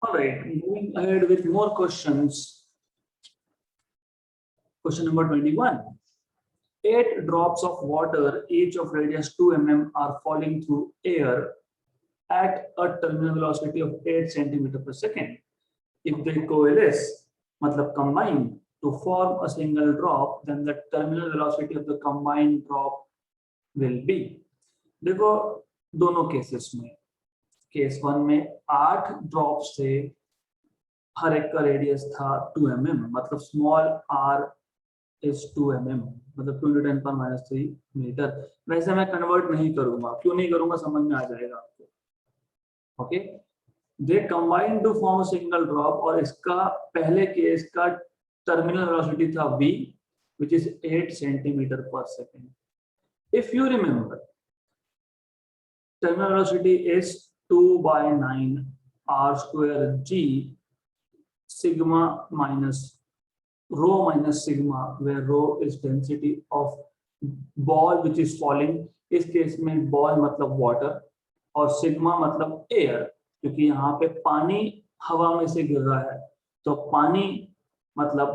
All right, moving ahead with more questions. Question number 21. 8 drops of water, each of radius 2 mm, are falling through air at a terminal velocity of 8 centimeter per second. If they coalesce, मतलब combine, to form a single drop, then the terminal velocity of the combined drop will be. देखो दोनों cases में, case 1 में 8 drops थे, हर एक का radius था 2 mm, मतलब स्मॉल r is 2 mm, मतलब 2 × 10⁻³ मीटर। वैसे मैं कन्वर्ट नहीं करूंगा, क्यों नहीं करूंगा समझ में आ जाएगा आपको। Okay, they combine to form a single drop, और इसका पहले केस का टर्मिनल वेलोसिटी था v, which is 8 centimeter per second. If you remember, terminal velocity is 2/9 r² g sigma minus rho minus sigma, where rho is density of ball which is falling. इस case में ball मतलब water और sigma मतलब air, क्योंकि यहाँ पे पानी हवा में से गिर रहा है, तो पानी मतलब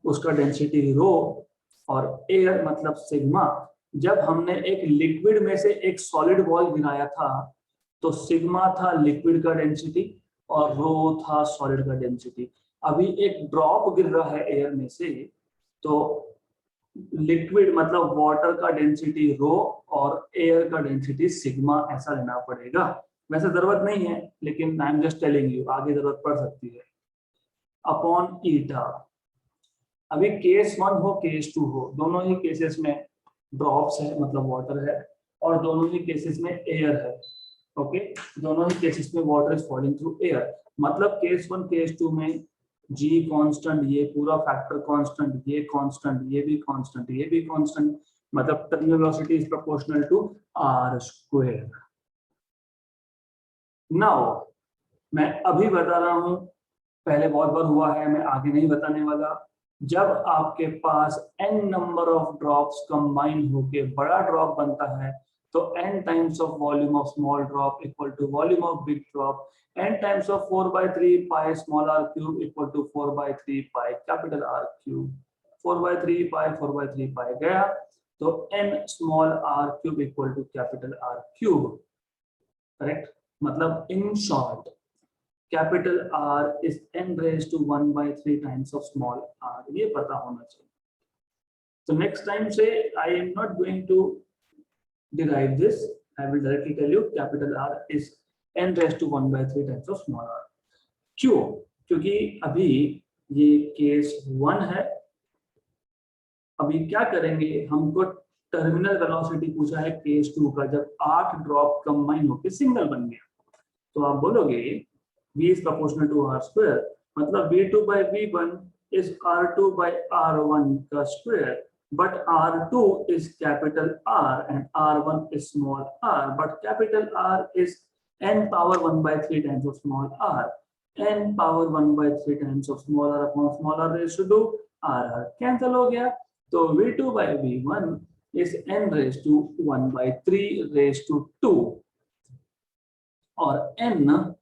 उसका डेंसिटी रो और एयर मतलब सिग्मा। जब हमने एक लिक्विड में से एक सॉलिड बॉल गिराया था तो सिग्मा था लिक्विड का डेंसिटी और रो था सॉलिड का डेंसिटी। अभी एक ड्रॉप गिर रहा है एयर में से, तो लिक्विड मतलब वाटर का डेंसिटी रो और एयर का डेंसिटी सिग्मा, ऐसा लेना पड़ेगा। वैसे जरूरत नहीं है, लेकिन I am just telling you, आगे जरूरत पड़ सकती है। अपॉन ईटा। अभी केस 1 हो केस 2 हो, दोनों ही केसेस में ड्रॉप्स है मतलब वाटर है, और दोनों ही केसेस में एयर है। ओके, दोनों ही केसेस में water is falling through air, मतलब केस 1 केस 2 में g कांस्टेंट, ये पूरा फैक्टर कांस्टेंट, ये कांस्टेंट, ये भी कांस्टेंट, ये भी कांस्टेंट, मतलब terminal velocity is proportional to r²। Now मैं अभी बता रहा हूं, पहले बहुत बार हुआ है, मैं आगे नहीं बताने वाला। जब आपके पास n number of drops combine होके बड़ा ड्रॉप बनता है, तो n times of volume of small drop equal to volume of big drop, n times of 4/3 pi small r cube equal to 4/3 pi capital R cube. 4/3 pi 4/3 pi गया, तो n small r cube equal to capital R cube. Correct, मतलब in short capital R is n raised to 1/3 times of small r, ये पता होना चाहिए। So next time say I am not going to derive this, I will directly tell you capital R is n raised to 1/3 times of small r। क्यों? क्योंकि अभी ये case 1 है। अभी क्या करेंगे, हमको टर्मिनल वेलोसिटी पूछा है केस 2 का, जब 8 ड्रॉप कंबाइन होकर सिंगल बन गया, तो आप बोलोगे V is proportional to r², मतलब V2 by V1 is R2 by R1 का square, but R2 is capital R and R1 is small r, but capital R is n power 1/3 times of small r, n power 1/3 times of small r upon small r raised to r cancel हो गया, तो V2 by V1 is n raised to 1/3 raised to 2, और n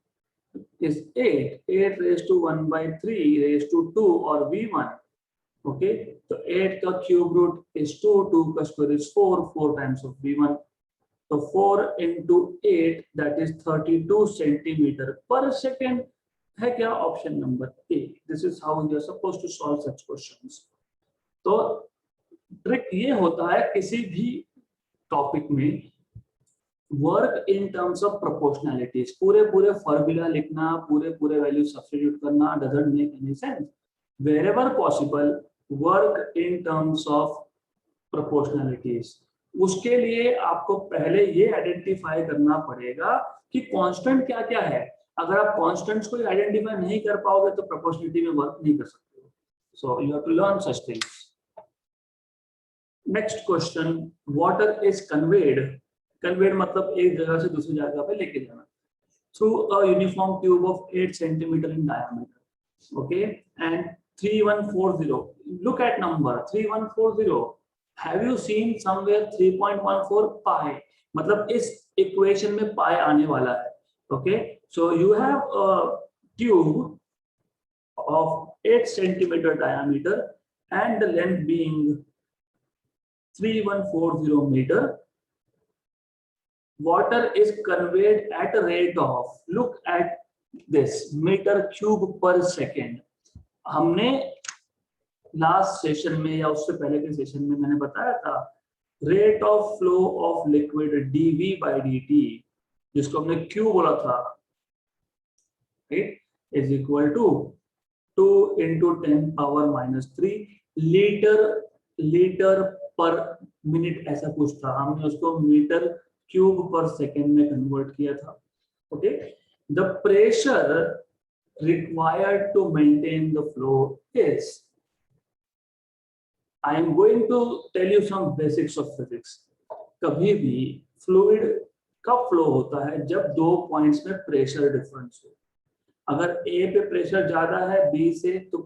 is 8 raised to 1/3 raised to 2 और V1। Okay, तो 8 का cube root is 2, 2 का square is 4, 4 times of V1, तो 4 into 8 that is 32 centimetre per second है। क्या? Option number A. This is how you are supposed to solve such questions. तो trick ये होता है किसी भी टॉपिक में, work in terms of proportionalities, पूरे फॉर्मूला लिखना, पूरे वैल्यू सब्स्टिट्यूट करना doesn't make any sense. Wherever possible work in terms of proportionalities. उसके लिए आपको पहले ये आइडेंटिफाई करना पड़ेगा कि कांस्टेंट क्या क्या है। अगर आप कांस्टेंट्स को आइडेंटिफाई नहीं कर पाओगे तो प्रोपोर्शनैलिटी में वर्क नहीं कर सकते हो। So you have to learn such things. Next question, water is conveyed, conveyed मतलब एक जगह से दूसरी जगह पे लेके जाना, through a uniform tube of 8 centimetre in diameter. Okay, and 3140, look at number 3140, have you seen somewhere 3.14 pi, मतलब इस इक्वेशन में पाई आने वाला है। Okay, so you have tube of 8 centimeter diameter and the length being 3140 meter. Water is conveyed at a rate of, look at this, meter cube per second. हमने last session में या उससे पहले के सेशन में मैंने बताया था rate of flow of liquid dV by dt, जिसको हमने Q बोला था, is equal to 2 into 10 power minus 3 litre per minute, ऐसा कुछ था। हमने उसको मीटर क्यूब पर सेकेंड में कन्वर्ट किया था। Okay, the pressure required to maintain the flow is, I am going to tell you some basics of physics. कभी भी फ्लूइड कब फ्लो होता है? जब दो पॉइंट्स में प्रेशर डिफरेंस हो। अगर ए पे प्रेशर ज्यादा है बी से तो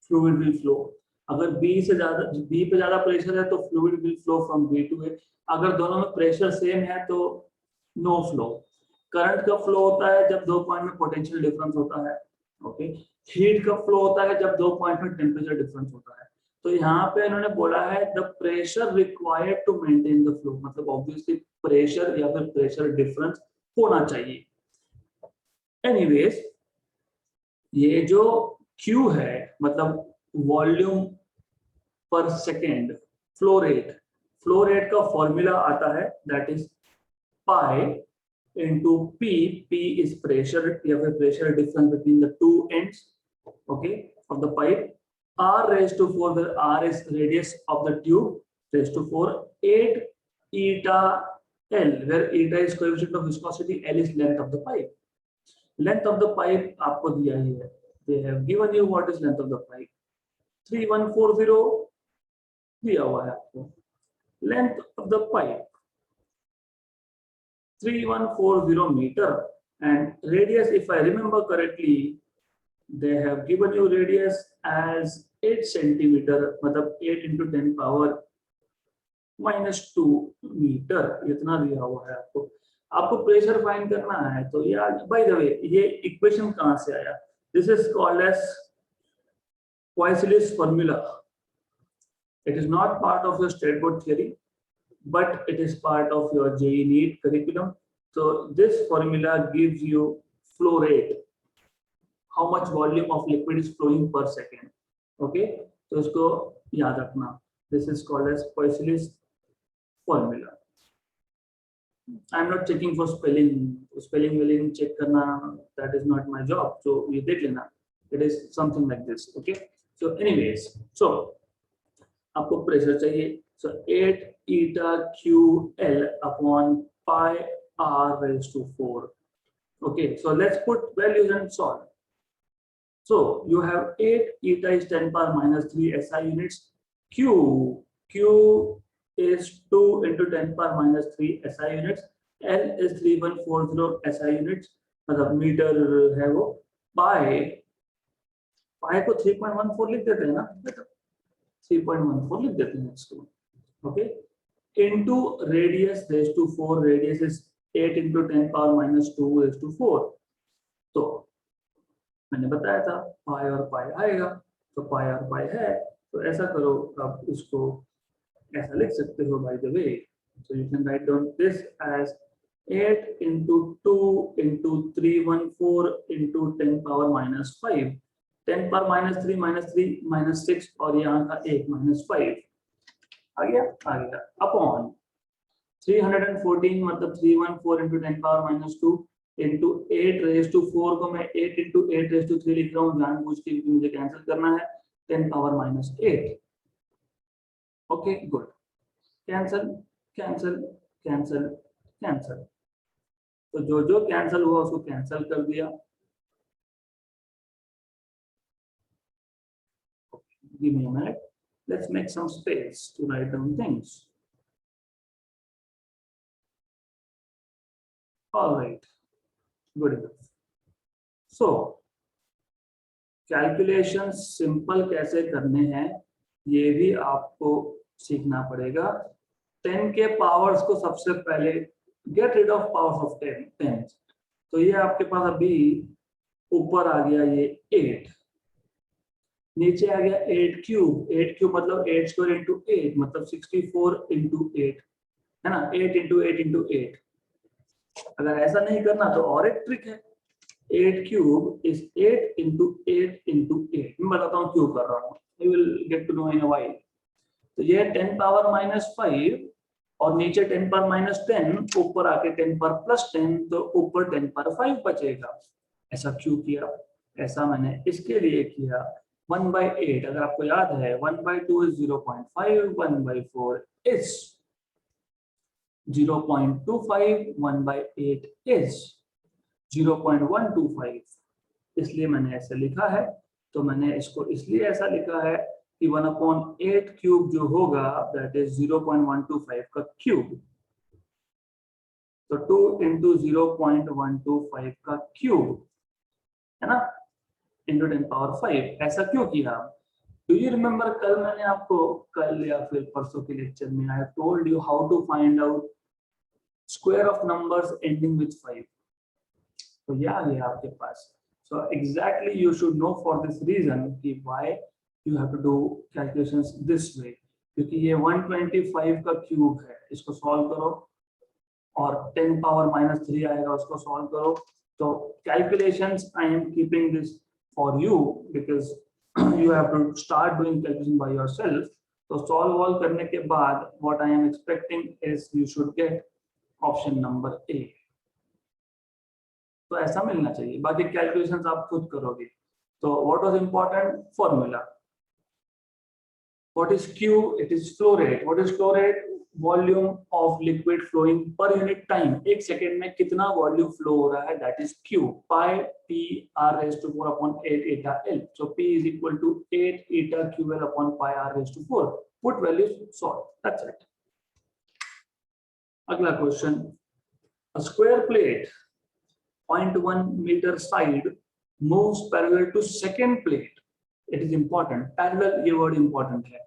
फ्लूइड विल फ्लो। अगर बी पे ज्यादा प्रेशर है तो fluid will flow from B to A. अगर दोनों में प्रेशर सेम है तो नो फ्लो। करंट कब फ्लो होता है? जब दो पॉइंट में पोटेंशियल डिफरेंस होता है। ओके, हीट कब फ्लो होता है? जब दो पॉइंट में टेम्परेचर डिफरेंस होता है। तो यहाँ पे इन्होंने बोला है the pressure required to maintain the flow, मतलब ऑब्वियसली प्रेशर या फिर प्रेशर डिफरेंस होना चाहिए। एनीवेज, ये जो Q है मतलब वॉल्यूम पर सेकेंड फ्लो रेट का फॉर्मूला आता है that is pi into P is pressure या फिर pressure difference between the two ends, okay, of the pipe. R raised to 4, where R is radius of the tube, raised to 4, 8 eta L, where eta is coefficient of viscosity, L is length of the pipe. Length of the pipe आपको दिया ही है, they have given you what is length of the pipe, 3140 दिया हुआ है आपको। Length of the pipe 3140 meter and radius, if I remember correctly, they have given you radius as 8 centimeter, मतलब 8 into 10 power minus 2 meter, इतना दिया हुआ है आपको। आपको प्रेशर फाइंड करना है तो यार बाय द वे ये इक्वेशन कहाँ से आया? This is called as Poiseuille's formula. It is not part of your state board theory, but it is part of your JEE NEET curriculum. So this formula gives you flow rate, how much volume of liquid is flowing per second. Okay, तो इसको याद रखना। This is called as Poiseuille's formula. I am not checking for spelling check करना, that is not my job. So ये देख लेना, it is something like this. Okay, so anyways, so आपको pressure चाहिए, so 8 eta QL upon pi R raised to 4. Okay, so let's put values and solve. So you have 8 eta is 10 power minus 3 SI units. Q is 2 into 10 power minus 3 SI units. L is 3140 SI units, मतलब metre है वो। पाई को 3.14 लिख देते हैं ना, 3.14 लिख देते हैं इसको। Okay, into radius raised to 4, radius is 8 into 10 power minus 2 raised to 4. तो मैंने बताया था पाई और पाई आएगा, तो पाई और पाई है, तो ऐसा करो, आप इसको ऐसा लिख सकते हो by the way. So you can write down this as 8 into 2 into 314 into 10 power minus 5, 10 power minus 3 minus 6 और यहाँ का 1 minus 5 आ गया अपॉन 314 मतलब 314 into 10 power minus 2 into 8 raised to 4 को मैं 8 into 8 raised to 3 लिख रहा हूँ जानबूझ के, क्योंकि मुझे कैंसिल करना है, 10 power minus 8। Okay good, cancel cancel cancel cancel, तो जो कैंसिल हुआ उसको कैंसिल कर दिया। Give me a minute. Let's make some space to write down things. All right, good enough. So, calculations simple कैसे करने हैं ये भी आपको सीखना पड़ेगा। 10 के पावर्स को सबसे पहले get rid of powers of 10। तो ये आपके पास अभी ऊपर आ गया ये 8, नीचे आ गया 8 क्यूब, 8 क्यूब मतलब 8 स्क्वायर इंटू 8 मतलब 64 इंटू 8 है ना, 8 इंटू 8 इंटू 8। अगर ऐसा नहीं करना तो और एक ट्रिक है, 8 क्यूब इज 8 इंटू 8 इंटू 8। मैं बताता हूँ क्यों कर रहा हूँ, you will get to know in a while. तो ये 10 पावर माइनस 5 और नीचे 10 पर माइनस 10, ऊपर आके 10 पर प्लस 10, तो ऊपर 10 पर 5 बचेगा। ऐसा क्यों किया? ऐसा मैंने इसके लिए किया 1/8। अगर आपको याद है 1/2 इज 0.5, 1/4 इज 0.25, 1/8 इज 0.125, इसलिए मैंने ऐसा लिखा है। तो मैंने इसको इसलिए ऐसा लिखा है कि 1/8 क्यूब जो होगा दैट इज 0.125 का क्यूब, तो 2 इंटू 0.125 का क्यूब है ना, इंटू 10 पावर 5। ऐसा क्यों किया? डू यू रिमेम्बर कल मैंने आपको, कल या फिर परसों के लेक्चर में I told you how to find out square of numbers ending with 5। तो ये आ गया आपके पास। So exactly you should know for this reason कि why you have to do calculations this way, क्योंकि ये 125 का क्यूब है, इसको सॉल्व करो और 10 पावर माइनस 3 आएगा, उसको सॉल्व करो। तो calculations I am keeping this for you because you have to start doing calculation by yourself. तो सॉल्व वॉल्व करने के बाद what I am expecting is you should get option number A। तो ऐसा मिलना चाहिए, बाकी कैलकुलेशंस आप खुद करोगे। तो what was important? Formula. What is Q? It is flow rate. What is flow rate? Volume of liquid flowing per unit time. एक सेकंड में कितना वॉल्यूम फ्लो हो रहा है, that is Q. Pi P R raise to 4 upon 8 eta L. So P is equal to 8 eta Q L upon pi R raise to 4। Put values, solve, that's it. अगला question, a square plate 0.1 meter side moves parallel to second plate. It is important. Parallel, ये word important है.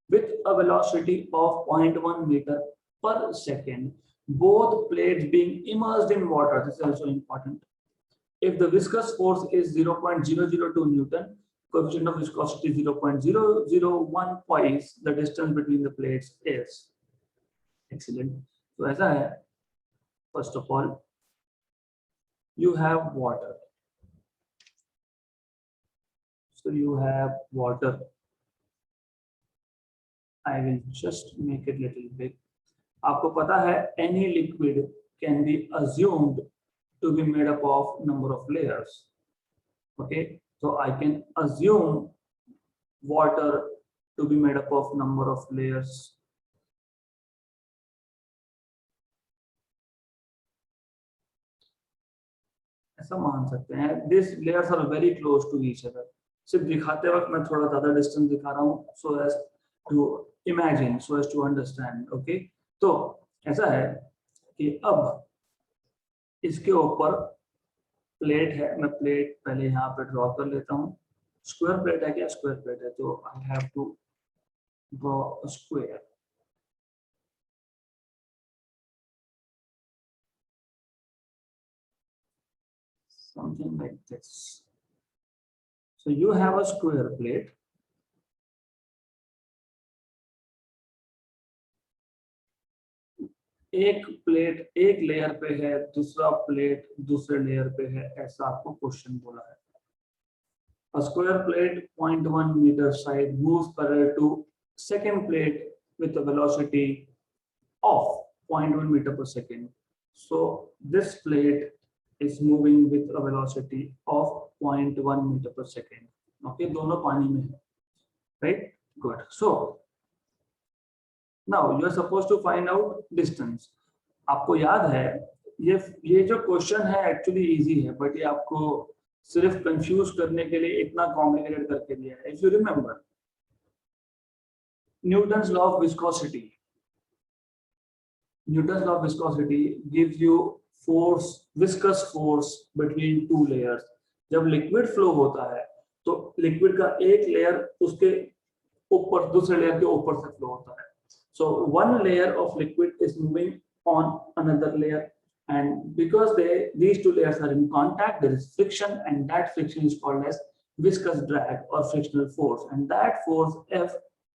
With a velocity of 0.1 meter per second, both plates being immersed in water. This is also important. If the viscous force is 0.002 Newton, coefficient of viscosity 0.001 twice the distance between the plates is. Excellent. So ऐसा है. First of all, you have water. So you have water. I will just make it little big. आपको पता है any liquid can be assumed to be made up of number of layers. Okay, so I can assume water to be made up of number of layers. ऐसा मान सकते हैं these layers are very close to each other. सिर्फ दिखाते वक्त मैं थोड़ा ज़्यादा डिस्टेंस दिखा रहा हूँ so as to imagine, so as to understand. Okay, तो ऐसा है कि अब इसके ऊपर प्लेट है, मैं प्लेट पहले यहाँ पे ड्रॉ कर लेता हूँ। स्क्वायर प्लेट है क्या? स्क्वायर प्लेट है, तो I have to draw a square. Something like this. So you have a square plate. एक प्लेट एक लेयर पे है, दूसरा प्लेट दूसरे लेयर पे है, ऐसा आपको क्वेश्चन बोला है। A square plate 0.1 meter side moves parallel to second plate with a velocity of 0.1 meter per second. So this plate is moving with a velocity of 0.1 meter per second. Okay, दोनों पानी में है, right? Good. So now you are supposed to find out distance. आपको याद है ये जो question है एक्चुअली इजी है, बट ये आपको सिर्फ कंफ्यूज करने के लिए इतना कॉम्प्लिकेटेड करके दिया है। If you remember Newton's law of viscosity, Newton's law of viscosity gives you force, viscous force between two layers. जब लिक्विड फ्लो होता है तो लिक्विड का एक लेयर उसके ऊपर दूसरे लेयर के ऊपर से फ्लो होता है। So one layer of liquid is moving on another layer and because these two layers are in contact, there is friction, and that friction is called as viscous drag or frictional force, and that force F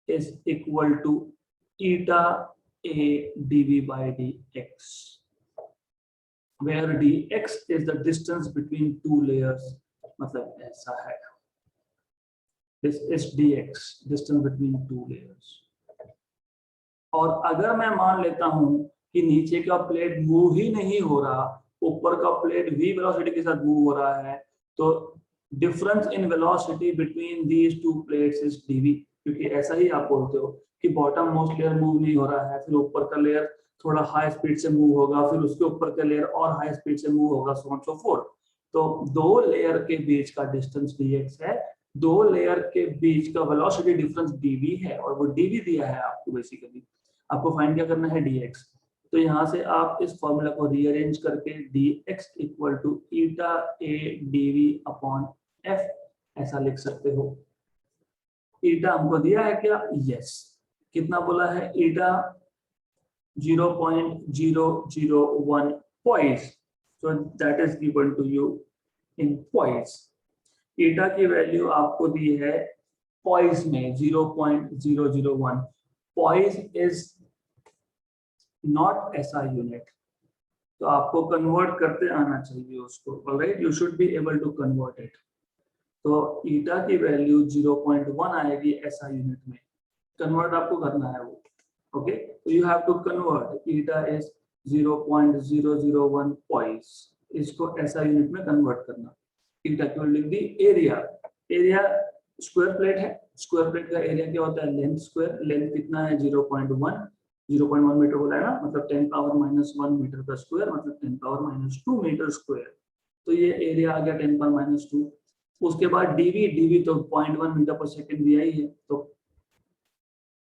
is equal to eta A dV by dx, where dx is the distance between two layers. मतलब ऐसा है, this is dx, distance between two layers. और अगर मैं मान लेता हूं कि नीचे का प्लेट मूव ही नहीं हो रहा, ऊपर का प्लेट v वेलोसिटी के साथ मूव हो रहा है, तो difference in velocity between these two plates is dv, क्योंकि ऐसा ही आप बोलते हो कि बॉटम मोस्ट लेयर मूव नहीं हो रहा है, फिर ऊपर का लेयर थोड़ा हाई स्पीड से मूव होगा, फिर उसके ऊपर का लेयर और हाई स्पीड से मूव होगा, सो ऑन सो फोर्थ. तो दो लेयर के बीच का डिस्टेंस dx है, दो लेयर के बीच का वेलोसिटी डिफरेंस dv है, और वो dv दिया है आपको. बेसिकली आपको फाइंड क्या करना है, dx. तो यहाँ से आप इस फॉर्मूला को रीअरेंज करके dx equal to eta a dv upon f ऐसा लिख सकते हो. eta हमको दिया है क्या, यस. कितना बोला है, eta 0.001 poise, so that is given to you in poise. eta की वैल्यू आपको दी है poise में 0.001. poise is not SI unit, तो आपको कन्वर्ट करते आना चाहिए उसको. Alright, you should be able to convert it. तो ईटा की वैल्यू 0.1 आएगी SI यूनिट में, कन्वर्ट आपको करना है वो. ओके, तो you have to convert. Eta is 0.001 points, इसको SI यूनिट में कन्वर्ट करना. ईटा की लिख दी. एरिया, एरिया स्क्वायर प्लेट है, स्क्वायर प्लेट का एरिया क्या होता है, लेंथ स्क्वायर. लेंथ कितना है, 0.1 मीटर बोला है ना, मतलब 10 पावर माइनस 1 मीटर का स्क्वायर, मतलब 10 पावर माइनस 2 मीटर स्क्वायर. तो ये एरिया आ गया 10 पावर माइनस 2. उसके बाद डीवी, डीवी तो 0.1 मीटर पर सेकंड दिया ही है, तो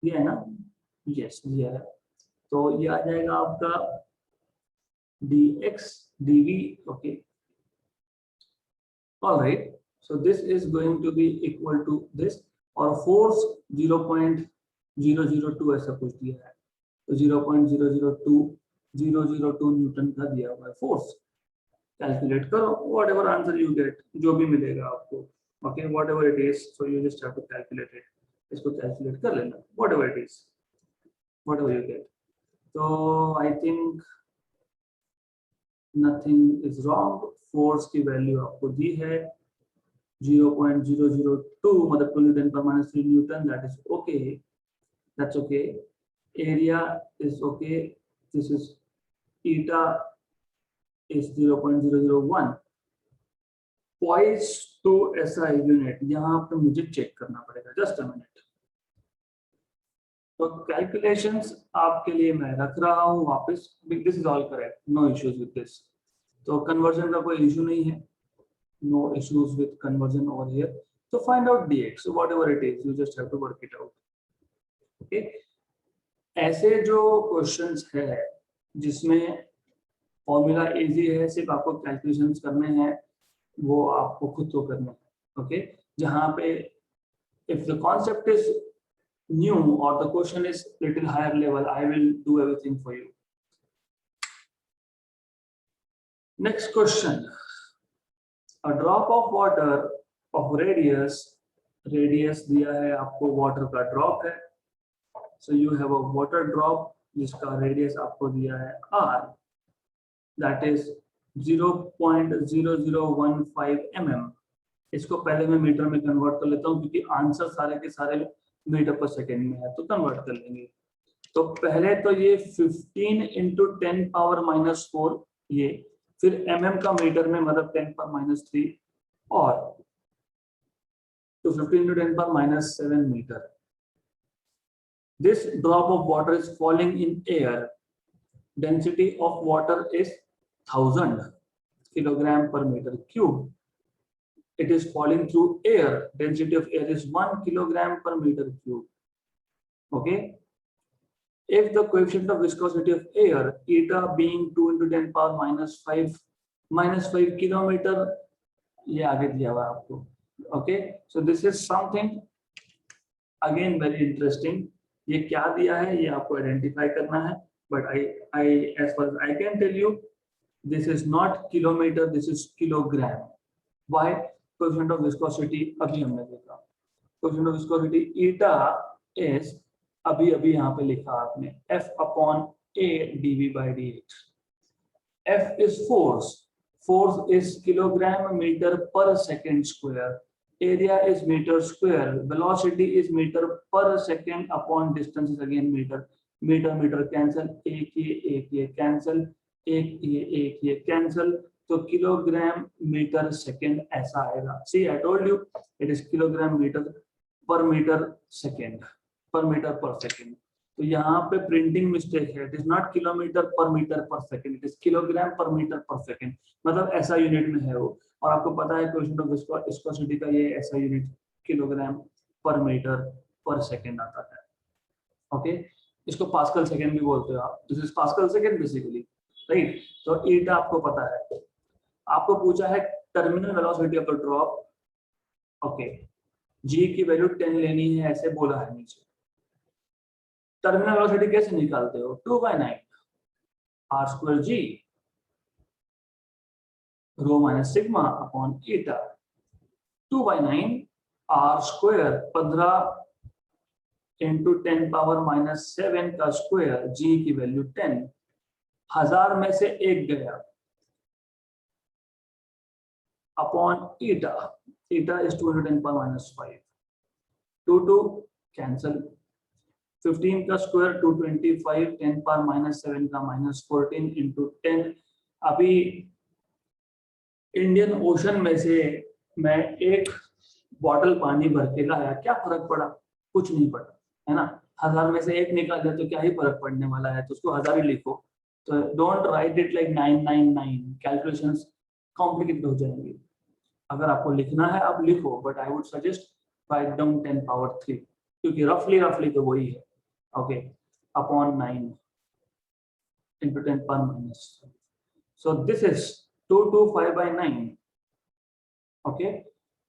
दिया है ना, यस दिया है. तो ये आ जाएगा आपका dx dv. Okay, alright, so this is going to be equal to this, और फोर्स 0.002 ऐसा कुछ दिया है, तो 0.002 न्यूटन का दिया हुआ है फोर्स. कैलकुलेट करो, whatever answer you get, जो भी मिलेगा आपको. Okay, whatever it is, so you just have to calculate it. इसको कैलकुलेट कर लेना, whatever it is, whatever you get. तो I think nothing is wrong. Force की value आपको दी है 0.002, मतलब 2 × 10⁻³ newton. That is okay, that's okay. area is okay. This is eta is 0.001. poise to SI unit, यहाँ पे मुझे check करना पड़ेगा. Just a minute. तो कैलकुलेशंस आपके लिए मैं रख रहा हूँ वापस. This is all correct, no issues with this. तो कन्वर्जन का कोई इशू नहीं है, no issues with conversion over here. तो find out dx, so whatever it is, you just have to work it out. Okay, ऐसे जो questions है जिसमें फॉर्मूला इजी है, सिर्फ आपको कैलकुलेशंस करने हैं, वो आपको खुद तो करना है. ओके, जहां पे if the concept is new और the question is little higher level, I will do everything for you. Next question, a drop of water of radius, radius दिया है आपको, वाटर का ड्रॉप है. So you have a water drop जिसका radius आपको दिया है r, that is 0.0015 mm. इसको पहले मैं मीटर में कन्वर्ट कर लेता हूँ क्योंकि आंसर सारे के सारे मीटर पर सेकेंड में है, तो कन्वर्ट कर लेंगे. तो पहले तो ये 15 × 10⁻⁻⁴ ये, फिर mm का मीटर में मतलब 10⁻⁻3, और तो 15 × 10⁻⁷ metre. This drop of water is falling in air. Density of water is 1000 kilogram per meter cube. It is falling through air. Density of air is 1 kilogram per meter cube. Okay. If the coefficient of viscosity of air, eta being 2 × 10⁻⁵ kilometer, ये आगे दिया हुआ आपको. Okay. So this is something again very interesting. ये क्या दिया है ये आपको आइडेंटिफाई करना है, but I as far I can tell you This is not kilometer, this is kilogram. Why? Coefficient of viscosity अभी हमने देखा. Coefficient of viscosity eta is अभी यहाँ पे लिखा आपने F upon A dV by dx. F is force. Force is kilogram meter per second square. Area is meter square. Velocity is meter per second upon distance is again meter. Meter cancel. एक ये cancel. एक ये cancel. तो kilogram metre second ऐसा आएगा. See, I told you it is kilogram metre second per metre per second. तो यहाँ पे प्रिंटिंग मिस्टेक है. It is not kilometre per metre per second, it is kilogram per metre per second. मतलब ऐसा unit में है वो. और आपको पता है कोएफिशिएंट ऑफ विस्कोसिटी का ये ऐसा unit kilogram per metre per second आता है. ओके, इसको पास्कल सेकेंड भी बोलते हो आप. This is pascal second basically, right. तो ईटा आपको पता है. आपको पूछा है terminal velocity of the drop. Okay, G की वैल्यू 10 लेनी है ऐसे बोला है नीचे. टर्मिनल वेलोसिटी कैसे निकालते हो? 2/9 r square g rho minus sigma upon eta. 2/9 r square 15 into 10 power minus 7 का स्क्वायर. g की वैल्यू 10. 1000 में से एक गया upon eta. Eta is 2 into 10 power minus 5. 2 cancel. 15 का स्क्वायर 225. 10 पावर माइनस 7 का माइनस 14 इंटू 10. अभी इंडियन ओशन में से मैं एक बॉटल पानी भर के लाया, क्या फर्क पड़ा? कुछ नहीं पड़ा, है ना. 1000 में से एक निकाल दिया तो क्या ही फर्क पड़ने वाला है. तो उसको 1000 ही लिखो. तो don't write it like 999. Calculations complicated हो जाएंगी. अगर आपको लिखना है आप लिखो, but I would suggest write down 10 power 3, क्योंकि रफली तो वही है. Okay, upon 9 into 10 power minus. So this is 225/9. Okay,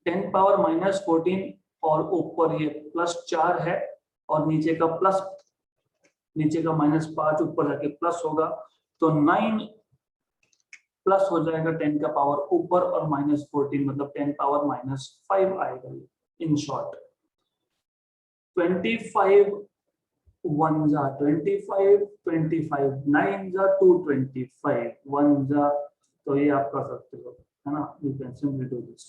10 power minus 14 और ऊपर ये प्लस 4 है और नीचे का माइनस 5 ऊपर जाके प्लस होगा. तो 9 प्लस हो जाएगा 10 का पावर ऊपर और माइनस 14 मतलब 10 पावर माइनस 5 आएगा. इन शॉर्ट 25 1 जा 25, 25 9 जा 225 1 जा. तो ये आप कर सकते हो, है ना. You can simply do this.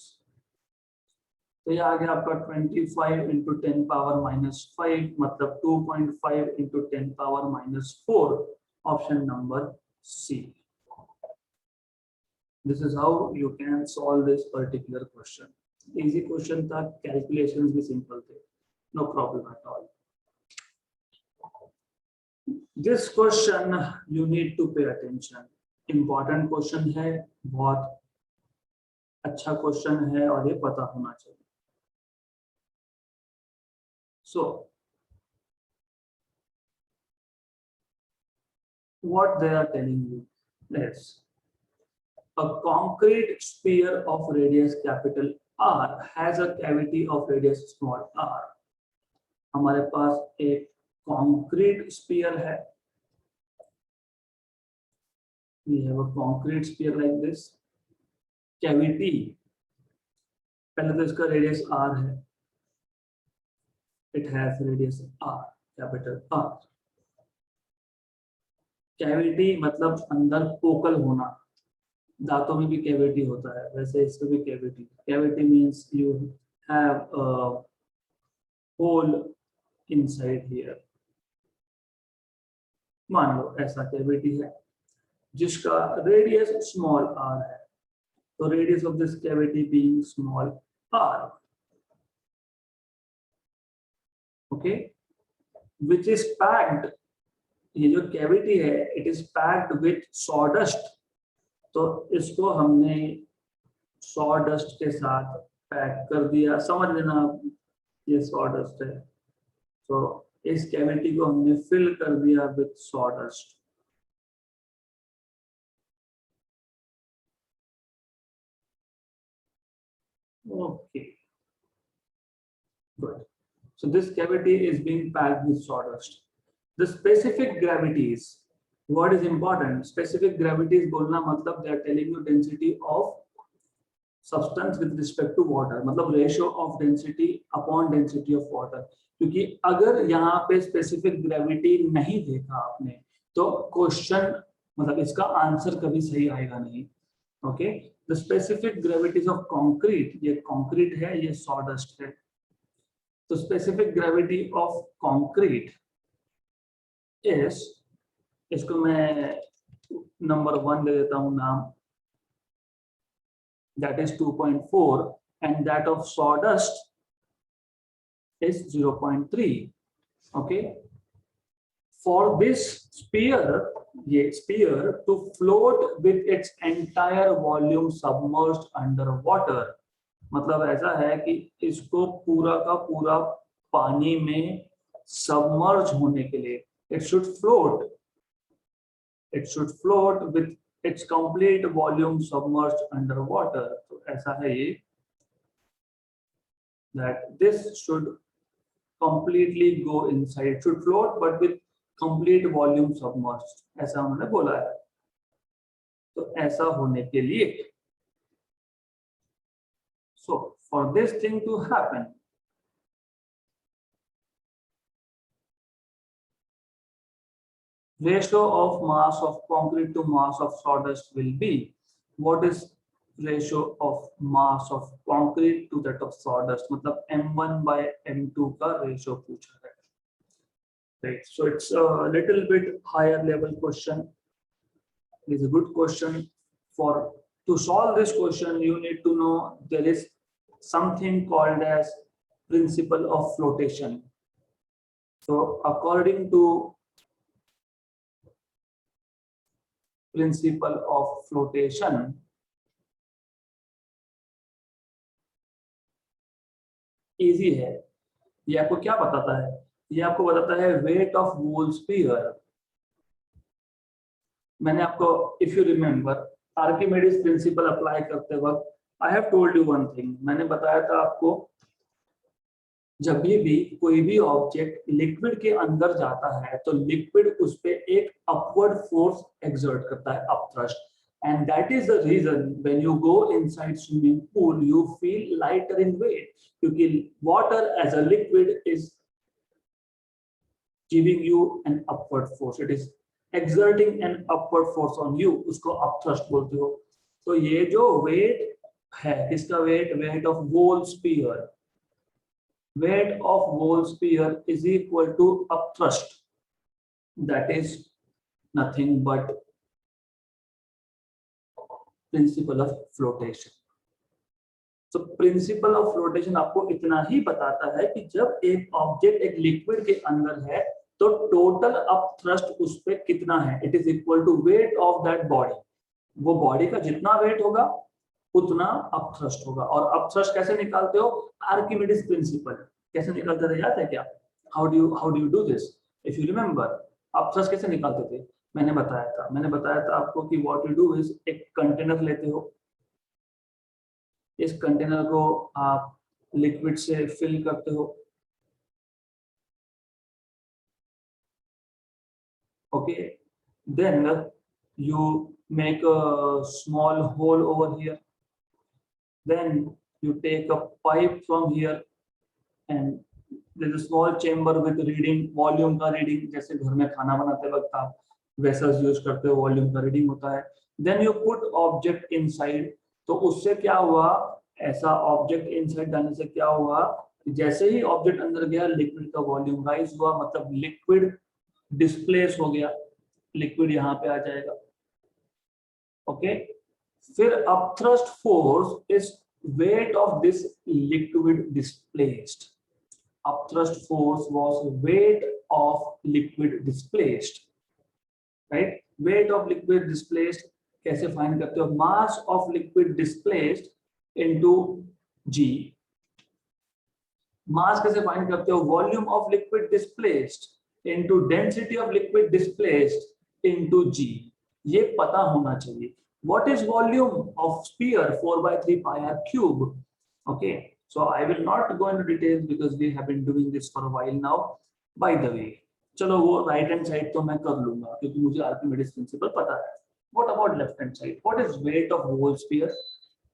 तो ये आ गया आपका 25 into 10 पावर माइनस 5 मतलब 2.5 into 10 power minus 4. Option number C. This is how you can solve this particular question. Easy question था, calculations भी simple थे, no problem at all. This question you need to pay attention. Important question है, बहुत अच्छा question है और ये पता होना चाहिए. So, what they are telling you is a concrete sphere of radius capital R has a cavity of radius small r. हमारे पास एक concrete sphere है. We have a concrete sphere like this. Cavity, पहले तो इसका radius r है. It has radius r, capital R. Cavity मतलब अंदर पोकल होना. दांतों में भी कैविटी होता है, वैसे इसमें भी cavity. Cavity means you have a hole inside here. मान लो ऐसा कैविटी है जिसका रेडियस स्मॉल r है. तो radius of this cavity being small r, okay, which is packed. ये जो कैविटी है it is packed with sawdust. तो इसको हमने सॉडस्ट के साथ पैक कर दिया. समझ लेना ये सॉडस्ट है. तो इस कैविटी को हमने फिल कर दिया with sawdust. Okay, good. So this cavity is being packed with sawdust. The specific gravities what is important? Specific gravities बोलना मतलब they are telling you density of substance with respect to water, मतलब ratio of density upon density of water. क्योंकि अगर यहाँ पे specific gravity नहीं देखा आपने तो क्वेश्चन मतलब इसका आंसर कभी सही आएगा नहीं. Okay, the specific gravities of concrete, ये कंक्रीट है, ये सॉडस्ट है. तो specific gravity of concrete is, इसको मैं नंबर 1 दे देता हूं नाम, that is 2.4 and that of sawdust is 0.3. okay, for this sphere, ये sphere to float with its entire volume submerged under water, मतलब ऐसा है कि इसको पूरा का पूरा पानी में सबमर्ज होने के लिए it should float with its complete volume submerged under water. तो ऐसा है ये, that this should completely go inside, it should float but with complete volume submerged, ऐसा उन्होंने बोला है. तो ऐसा होने के लिए, so for this thing to happen, ratio of mass of concrete to mass of sawdust will be, what is ratio of mass of concrete to that of sawdust, मतलब m1 by m2 का ratio पूछा है. Right, so it's a little bit higher level question. It is a good question. For to solve this question, you need to know there is something called as principle of flotation. So according to principle of flotation, easy है. ये आपको क्या बताता है? ये आपको बताता है वेट ऑफ वोल स्फीयर. मैंने आपको, if you remember, Archimedes principal apply करते वक्त I have told you one thing. मैंने बताया था आपको, जब भी कोई भी ऑब्जेक्ट लिक्विड के अंदर जाता है तो लिक्विड उस पे एक अपवर्ड फोर्स एक्सर्ट करता है, upthrust, and that is the reason when you go inside swimming pool you feel lighter in weight, क्योंकि water as a liquid is giving you an upward force, it is exerting an upward force on you, उसको upthrust बोलते हो. तो ये जो weight है, इसका weight of whole sphere, weight of whole sphere is equal to upthrust, that is nothing but principle of flotation. So principle of flotation आपको इतना ही बताता है कि जब एक ऑब्जेक्ट एक लिक्विड के अंदर है तो टोटल अपथ्रस्ट उस पे कितना है, it is equal to weight of that body. वो बॉडी का जितना वेट होगा उतना अपथ्रस्ट होगा. और अपथ्रस्ट कैसे निकालते हो? Archimedes principal. कैसे निकालते थे याद है क्या? How do you do this? If you remember, upthrust कैसे निकालते थे? मैंने बताया था आपको कि व्हाट यू डू इज, एक कंटेनर लेते हो, इस कंटेनर को आप लिक्विड से फिल करते हो. Okay, then you make a small hole over here, then you take a pipe from here and there is a small chamber with reading, volume का reading, जैसे घर में खाना बनाते वक्त आप vessels यूज करते हो, वॉल्यूम का रीडिंग होता है. then you put object inside, तो उससे क्या हुआ, ऐसा ऑब्जेक्ट इनसाइड डालने से क्या हुआ, जैसे ही ऑब्जेक्ट अंदर गया लिक्विड का वॉल्यूम राइज हुआ, मतलब लिक्विड डिस्प्लेस हो गया, लिक्विड यहाँ पे आ जाएगा. ओके, फिर upthrust force is weight of this liquid displaced. upthrust force was weight of liquid displaced, right? Weight of liquid displaced कैसे फाइंड करते हो? mass of liquid displaced into g. mass कैसे फाइंड करते हो? volume of liquid displaced into density of liquid displaced into g. ये पता होना चाहिए. what is volume of sphere? 4/3 pi r cube. okay, so I will not go into details because we have been doing this for a while now. By the way, चलो वो right hand side तो मैं कर लूंगा क्योंकि मुझे Archimedes principle पता है. What about left hand side? What is weight of whole sphere?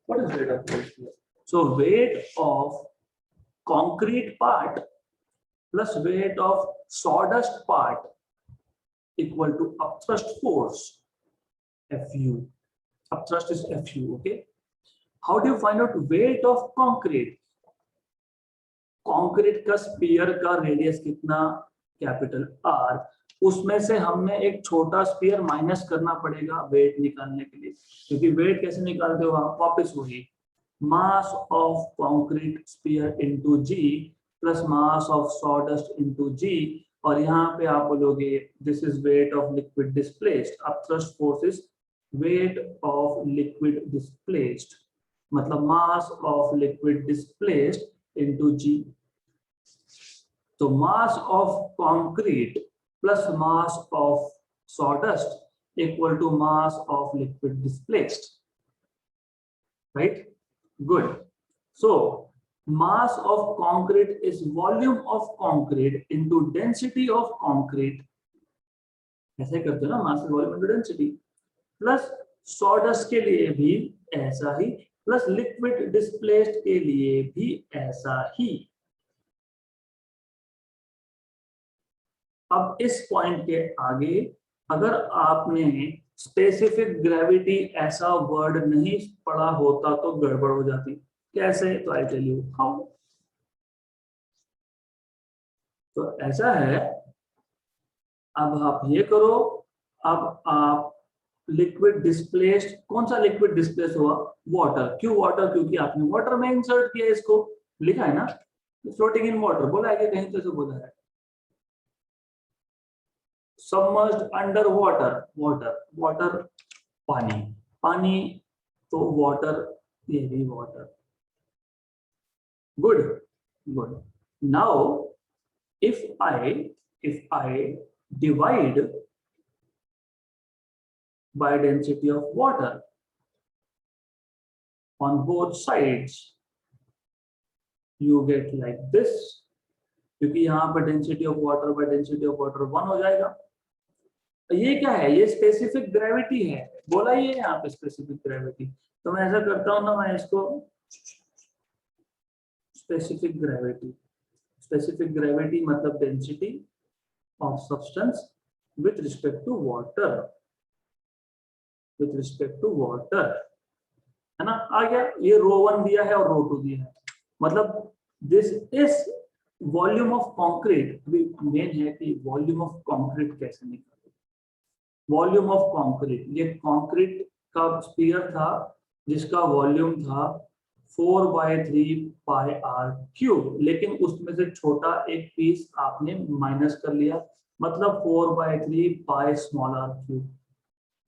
What is weight of whole sphere? So weight of concrete part plus weight of sawdust part equal to upthrust force Fu. Upthrust is Fu. Okay. How do you find out weight of concrete? Concrete का spear का radius कितना? Capital R. उसमें से हमें एक छोटा spear minus करना पड़ेगा वेट निकालने के लिए, क्योंकि वेट कैसे निकालते हो आप? वापस वही mass of concrete sphere into G plus mass of sawdust into G, और यहाँ पे आप बोलोगे this is weight of liquid displaced. Upthrust force is weight of liquid displaced, मतलब mass of liquid displaced into G. तो mass of concrete plus mass of sawdust equal to mass of liquid displaced, right? Good. So mass of concrete is volume of concrete into density of concrete. ऐसे करते हो ना, mass is volume into density. Plus sawdust के लिए भी ऐसा ही, plus liquid displaced के लिए भी ऐसा ही. अब इस पॉइंट के आगे अगर आपने स्पेसिफिक ग्रेविटी ऐसा वर्ड नहीं पढ़ा होता तो गड़बड़ हो जाती. कैसे? तो आई टेल यू हाउ. तो ऐसा है, अब आप ये करो, अब आप लिक्विड डिस्प्लेस्ड, कौन सा लिक्विड डिस्प्लेस हुआ? वाटर. क्यों वाटर? क्योंकि आपने वाटर में इंसर्ट किया, इसको लिखा है ना, फ्लोटिंग इन वाटर. बोला है कि कहीं तो बोला है submerged under water. water पानी तो water, ये भी water. good. Now if I divide by density of water on both sides, you get like this, क्योंकि यहाँ पर density of water by density of water 1 हो जाएगा. ये क्या है? ये स्पेसिफिक ग्रेविटी है. बोला ये यहाँ पे स्पेसिफिक ग्रेविटी. तो मैं ऐसा करता हूँ ना, मैं इसको स्पेसिफिक ग्रेविटी मतलब density of substance with respect to water, है ना. आ गया. ये ρ1 दिया है और ρ2 दिया है, मतलब this is volume of concrete. अभी मेन है कि वॉल्यूम ऑफ कॉन्क्रीट कैसे निकालें. वॉल्यूम ऑफ कॉन्क्रीट, ये कॉन्क्रीट का स्फीयर था जिसका वॉल्यूम था 4/3 पाई आर क्यूब, लेकिन उसमें से छोटा एक पीस आपने माइनस कर लिया, मतलब 4/3 पाई स्मॉल आर क्यूब.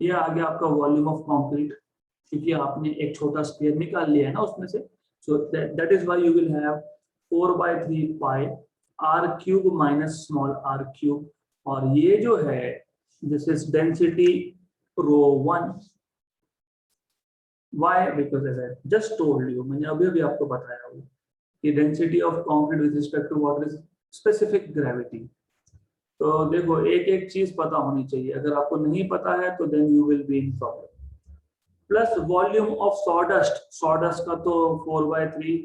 ये आ गया आपका वॉल्यूम ऑफ कॉन्क्रीट, क्योंकि आपने एक छोटा स्फीयर निकाल लिया है ना उसमें से. So that is why you will have 4/3 pi R cube minus small R cube. और ये जो है this is density ρ1. why? Because as I just told you, मैंने अभी आपको बताया हूँ कि density of concrete with respect to water is specific gravity. तो देखो, एक एक चीज पता होनी चाहिए. अगर आपको नहीं पता है तो then you will be in problem. Plus volume of sawdust का तो 4/3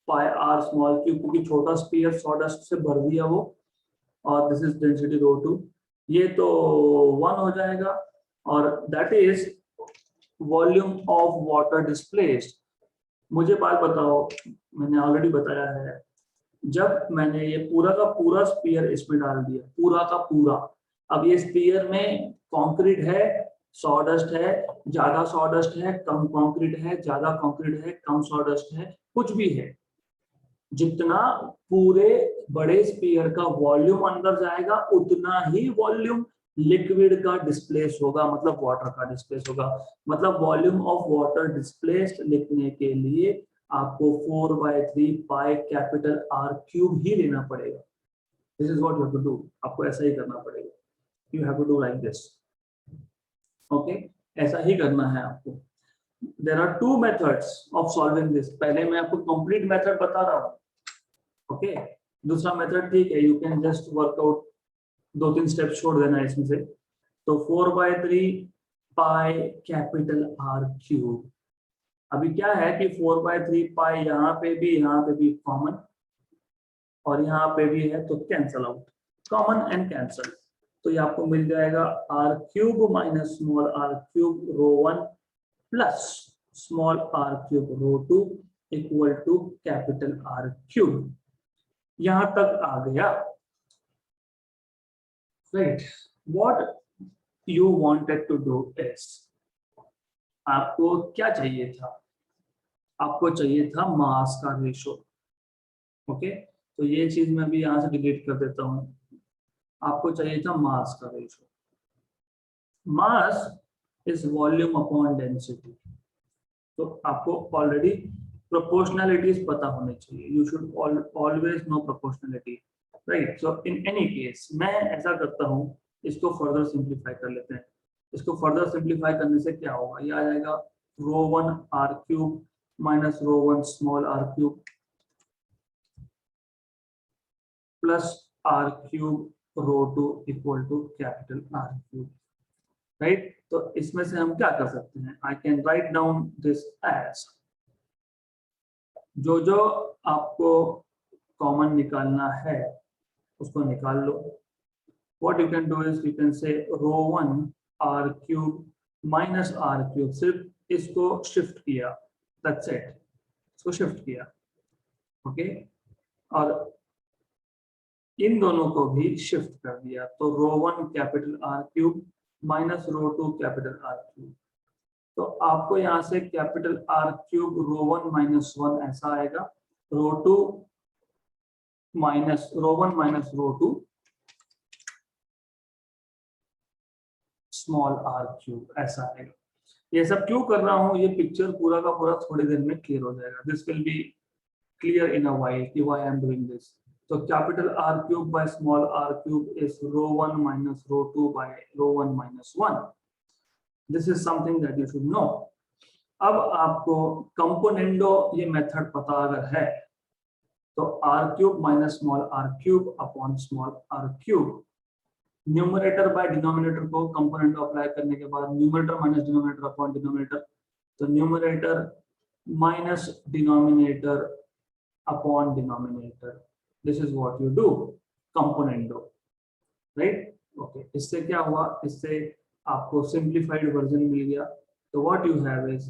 पाई आर स्मॉल क्यूब, क्योंकि छोटा स्फीयर सॉडस्ट से भर दिया वो, और दिस इज डेंसिटी ρ2. ये तो 1 हो जाएगा, और that is volume of water displaced. मुझे बात बताओ, मैंने ऑलरेडी बताया है, जब मैंने ये पूरा का पूरा स्फीयर इसमें डाल दिया, पूरा का पूरा, अब ये स्फीयर में कंक्रीट है, सॉडस्ट है, ज्यादा सॉडस्ट है, कम कंक्रीट है, ज्यादा कंक्रीट है, कम सॉडस्ट है, कुछ भी है, जितना पूरे बड़े स्फीयर का वॉल्यूम अंदर जाएगा उतना ही वॉल्यूम लिक्विड का डिस्प्लेस होगा, मतलब वाटर का डिस्प्लेस होगा. मतलब वॉल्यूम ऑफ वाटर डिस्प्लेस्ड लिखने के लिए आपको 4/3 पाई कैपिटल आर क्यूब ही लेना पड़ेगा. This is what you have to do. आपको ऐसा ही करना पड़ेगा. You have to do like this. Okay, ऐसा ही करना है आपको. There are 2 methods of solving this. पहले मैं आपको कंप्लीट मेथड बता रहा हूँ. ओके, दूसरा मेथड ठीक है, you can just work out दो तीन स्टेप छोड़ देना इसमें से। तो 4/3 पाई कैपिटल आर क्यूब। अभी क्या है कि 4/3 पाई यहाँ पे भी कॉमन और यहाँ पे भी है, तो cancel out, common and cancel. तो ये आपको मिल जाएगा R cube minus small R cube rho 1 plus small R cube rho 2 equal to capital R cube. यहां तक आ गया, right. What you wanted to do is, आपको क्या चाहिए था, आपको चाहिए था मास का रेशो। ओके, तो ये चीज मैं भी यहां से डिलीट कर देता हूं। आपको चाहिए था मास का ratio. Mass is volume upon density. तो आपको ऑलरेडी प्रोपोर्शनैलिटीज पता होने चाहिए। You should always no proportionality, right. So in any case मैं ऐसा करता हूँ, इसको फर्दर सिंप्लीफाई कर लेते हैं। इसको फर्दर सिंप्लीफाई करने से क्या होगा, ये आ जाएगा rho 1 R cube minus rho 1 small R cube plus R cube rho 2 equal to capital R cube, right. तो इसमें से हम क्या कर सकते हैं, I can write down this as, जो जो आपको कॉमन निकालना है उसको निकाल लो। What you can do is you can say rho 1 R cube minus R cube, सिर्फ इसको शिफ्ट किया, दैट्स इट, इसको शिफ्ट किया, ओके। और इन दोनों को भी शिफ्ट कर दिया, तो rho 1 capital R cube minus rho 2 capital R cube. तो आपको यहाँ से capital R cube rho 1 minus 1 ऐसा आएगा, rho 2 minus rho 1 minus rho 2 small R cube ऐसा आएगा। ये सब क्यों कर रहा हूँ, ये पिक्चर पूरा का पूरा थोड़ी देर में क्लियर हो जाएगा। This will be clear in a while कि why I am doing this. तो capital R cube by small R cube is rho 1 minus rho 2 by rho 1 minus 1। This is something that you should know. अब आपको componendo ये method पता अगर है, तो R cube minus small R cube upon small R cube, numerator by denominator को componendo apply करने के बाद numerator minus denominator upon denominator, तो numerator minus denominator upon denominator, this is what you do componendo, right. Okay, इससे क्या हुआ, इससे आपको सिंप्लीफाइड वर्जन मिल गया। तो what you have is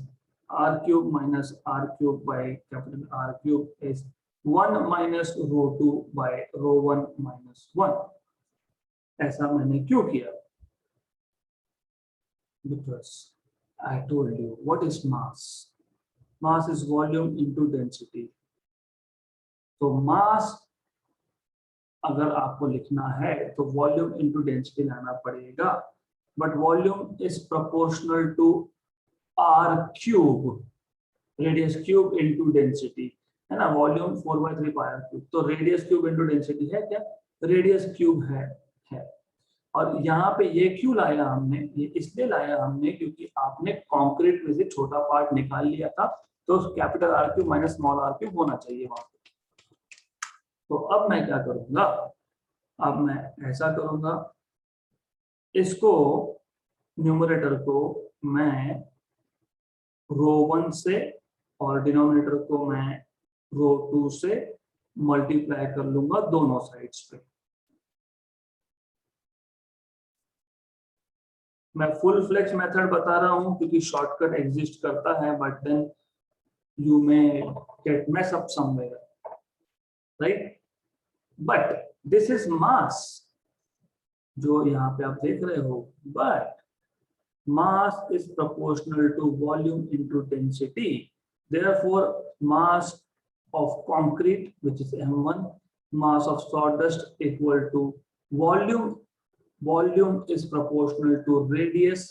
R cube minus R cube by capital R cube is 1 minus rho 2 by rho 1 minus 1। ऐसा मैंने क्यों किया, because I told you what is mass, mass is volume into density. तो mass अगर आपको लिखना है तो वॉल्यूम इनटू डेंसिटी लाना पड़ेगा, but volume is proportional to R cube, radius cube into density, है ना। वॉल्यूम 4/3 पाई आर क्यूब, तो रेडियस क्यूब इनटू डेंसिटी है क्या, रेडियस क्यूब है। और यहाँ पे ये क्यों लाया हमने, ये इसलिए लाया हमने क्योंकि आपने कंक्रीट में से छोटा पार्ट निकाल लिया था, तो capital R cube minus small R cube होना चाहिए वहां पे। तो अब मैं क्या करूंगा, अब मैं ऐसा करूंगा, इसको न्यूमरेटर को मैं रो 1 से और डिनोमिनेटर को मैं रो 2 से मल्टीप्लाई कर लूंगा दोनों साइड्स पे। मैं फुल फ्लेक्स मेथड बता रहा हूं क्योंकि शॉर्टकट एग्जिस्ट करता है, but then you may get mess up somewhere, right. But this is mass, जो यहाँ पे आप देख रहे हो, but mass is proportional to volume into density. Therefore, mass of concrete, which is m1, mass of sawdust equal to volume. Volume is proportional to radius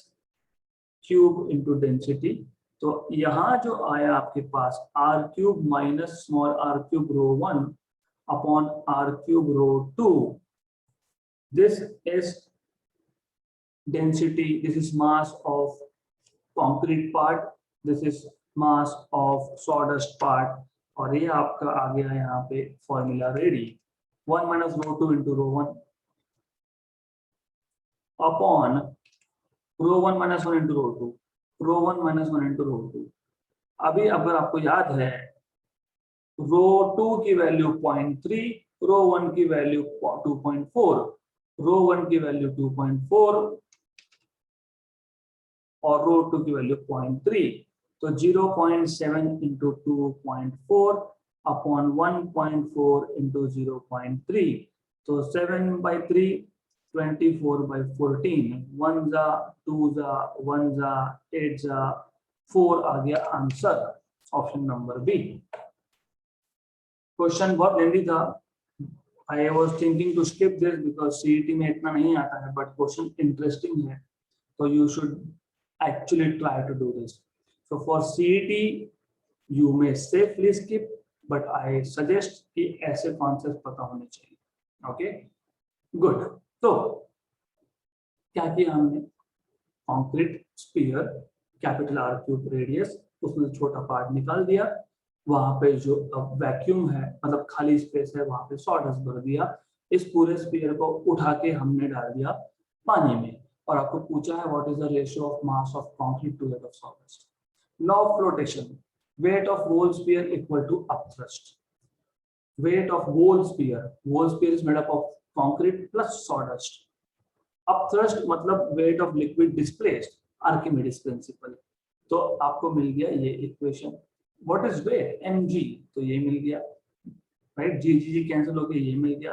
cube into density. तो यहाँ जो आया आपके पास r cube minus small r cube rho 1 upon r cube rho 2, this is density, this is mass of concrete part, this is mass of sawdust part, और ये आपका आ गया यहाँ पे formula ready, 1 minus rho 2 into rho 1, upon rho 1 minus 1 into rho 2, रो 1 minus 1 into rho 2। अभी अगर आपको याद है रो 2 की वैल्यू 0.3, रो 1 की वैल्यू 2.4, रो 1 की वैल्यू 2.4 और रो 2 की वैल्यू 0.3, तो 0.7 इंटू 2.4 अपॉन 1.4 इंटू 0.3, तो 7/3 24/14, 1 जा 2 जा 1 जा 8 जा 4 आ गया answer, option number B. Question बहुत लेंदी था, I was thinking to skip this because CET में इतना नहीं आता है, बट क्वेश्चन इंटरेस्टिंग है, तो you should actually try to do this. So for CET you may safely skip, but I suggest कि ऐसे concepts पता होने चाहिए. Okay, good. तो क्या किया हमने? Concrete sphere, capital R cube radius, उसमें छोटा पार्ट निकाल दिया, वहां पे जो वैक्यूम है मतलब खाली स्पेस है वहां पे सॉडस्ट भर दिया, इस पूरे स्फीयर को उठा के हमने डाल दिया पानी में, और आपको पूछा है what is the ratio of mass of concrete to that of solid. Law of flotation, weight of whole sphere equal to upthrust, weight of whole sphere is made up of concrete plus sawdust, upthrust मतलब weight of liquid displaced, Archimedes principle. तो आपको मिल गया ये equation. What is weight, mg, तो ये मिल गया, right, जी cancel हो गया, ये मिल गया।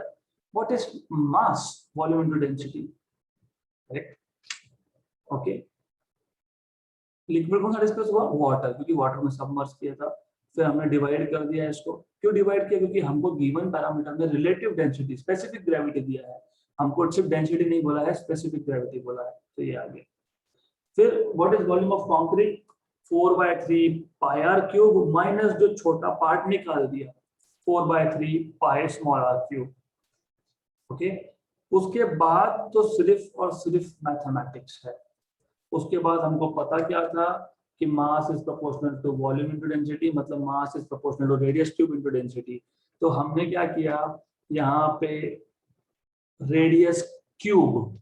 What is mass, volume into density, correct, okay. Liquid कौन सा डिस्प्लेस हुआ, वाटर, क्योंकि वाटर में सबमर्ज किया था, फिर हमने डिवाइड कर दिया इसको। क्यों डिवाइड किया, क्योंकि हमको गिवन पैरामीटर में रिलेटिव डेंसिटी, स्पेसिफिक ग्रेविटी दिया है, हमको सिर्फ डेंसिटी नहीं बोला है, स्पेसिफिक ग्रेविटी बोला है, तो ये आ गया। फिर what is volume of concrete, 4/3 pi R cube minus जो छोटा पार्ट निकाल दिया 4/3 pi small R cube, okay. उसके बाद तो सिर्फ और सिर्फ मैथमेटिक्स है। उसके बाद हमको पता क्या था कि mass is proportional to volume into density, मतलब mass is proportional to radius cube into density. तो हमने क्या किया, यहाँ पे रेडियस क्यूब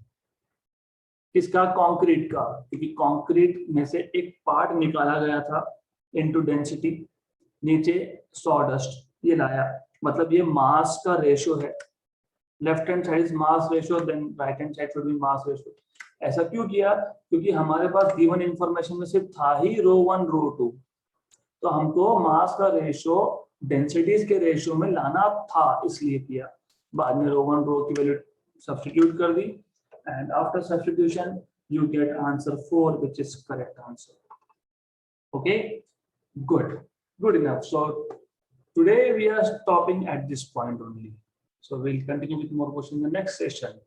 किसका, कंक्रीट का, क्योंकि कंक्रीट में से एक पार्ट निकाला गया था इनटू डेंसिटी, नीचे सॉडस्ट ये लाया, मतलब ये मास का रेशियो है, left hand side is mass ratio, then right hand side should be mass ratio. ऐसा क्यों किया, क्योंकि हमारे पास गिवन इंफॉर्मेशन में सिर्फ था ही रो 1 रो 2, तो हमको मास का रेशियो डेंसिटीज के रेशियो में लाना था, इसलिए किया। बाद में रो 1 रो की वैल्यू सब्स्टिट्यूट कर दी, and after substitution you get answer 4, which is correct answer. Okay, good enough. So today we are stopping at this point only, so we'll continue with more questions in the next session.